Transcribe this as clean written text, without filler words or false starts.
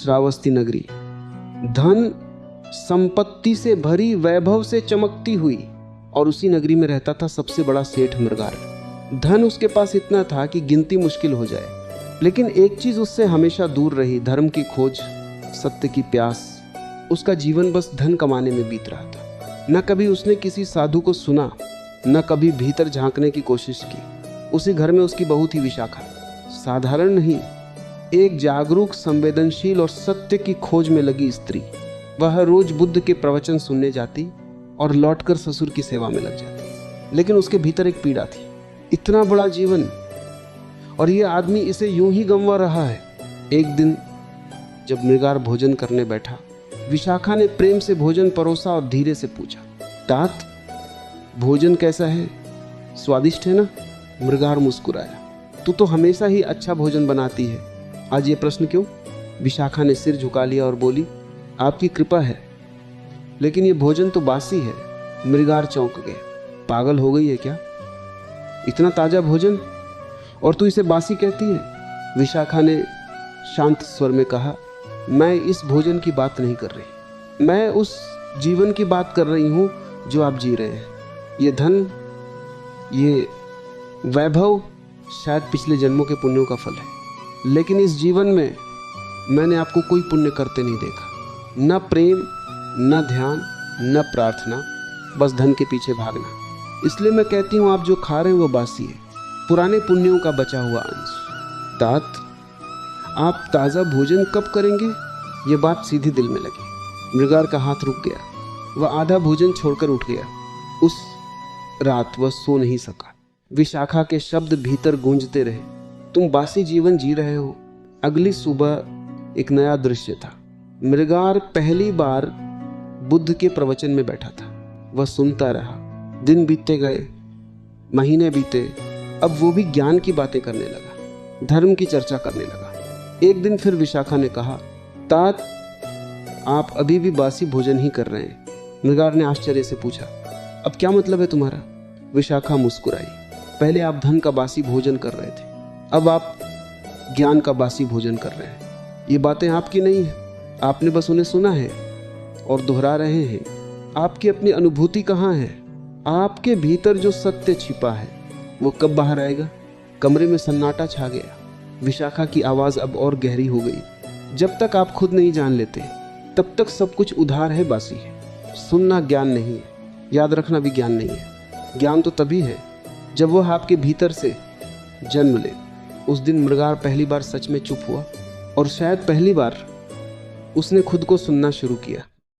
श्रावस्ती नगरी धन संपत्ति से भरी, वैभव से चमकती हुई, और उसी नगरी में रहता था सबसे बड़ा सेठ मृगार। धन उसके पास इतना था कि गिनती मुश्किल हो जाए, लेकिन एक चीज उससे हमेशा दूर रही, धर्म की खोज, सत्य की प्यास। उसका जीवन बस धन कमाने में बीत रहा था। न कभी उसने किसी साधु को सुना, न कभी भीतर झांकने की कोशिश की। उसी घर में उसकी बहू थी विशाखा, साधारण नहीं, एक जागरूक, संवेदनशील और सत्य की खोज में लगी स्त्री। वह रोज बुद्ध के प्रवचन सुनने जाती और लौटकर ससुर की सेवा में लग जाती। लेकिन उसके भीतर एक पीड़ा थी, इतना बड़ा जीवन और ये आदमी इसे यूं ही गंवा रहा है। एक दिन जब मृगार भोजन करने बैठा, विशाखा ने प्रेम से भोजन परोसा और धीरे से पूछा, तात भोजन कैसा है, स्वादिष्ट है ना? मृगार मुस्कुराया, तू तो हमेशा ही अच्छा भोजन बनाती है, आज ये प्रश्न क्यों? विशाखा ने सिर झुका लिया और बोली, आपकी कृपा है, लेकिन ये भोजन तो बासी है। मृगार चौंक गए, पागल हो गई है क्या? इतना ताजा भोजन और तू इसे बासी कहती है? विशाखा ने शांत स्वर में कहा, मैं इस भोजन की बात नहीं कर रही, मैं उस जीवन की बात कर रही हूँ जो आप जी रहे हैं। ये धन, ये वैभव शायद पिछले जन्मों के पुण्यों का फल है, लेकिन इस जीवन में मैंने आपको कोई पुण्य करते नहीं देखा। न प्रेम, न ध्यान, न प्रार्थना, बस धन के पीछे भागना। इसलिए मैं कहती हूँ आप जो खा रहे हैं वो बासी है, पुराने पुण्यों का बचा हुआ अंश। तात, आप ताज़ा भोजन कब करेंगे? ये बात सीधी दिल में लगी। मृगार का हाथ रुक गया, वह आधा भोजन छोड़कर उठ गया। उस रात वह सो नहीं सका। विशाखा के शब्द भीतर गूंजते रहे, तुम बासी जीवन जी रहे हो। अगली सुबह एक नया दृश्य था। मृगार पहली बार बुद्ध के प्रवचन में बैठा था। वह सुनता रहा, दिन बीतते गए, महीने बीते, अब वो भी ज्ञान की बातें करने लगा, धर्म की चर्चा करने लगा। एक दिन फिर विशाखा ने कहा, तात आप अभी भी बासी भोजन ही कर रहे हैं। मृगार ने आश्चर्य से पूछा, अब क्या मतलब है तुम्हारा? विशाखा मुस्कुराई, पहले आप धन का बासी भोजन कर रहे थे, अब आप ज्ञान का बासी भोजन कर रहे हैं। ये बातें आपकी नहीं है, आपने बस उन्हें सुना है और दोहरा रहे हैं। आपकी अपनी अनुभूति कहाँ है? आपके भीतर जो सत्य छिपा है वो कब बाहर आएगा? कमरे में सन्नाटा छा गया। विशाखा की आवाज़ अब और गहरी हो गई, जब तक आप खुद नहीं जान लेते तब तक सब कुछ उधार है, बासी है। सुनना ज्ञान नहीं है, याद रखना भी ज्ञान नहीं है। ज्ञान तो तभी है जब वह आपके भीतर से जन्म ले। उस दिन मृगार पहली बार सच में चुप हुआ और शायद पहली बार उसने खुद को सुनना शुरू किया।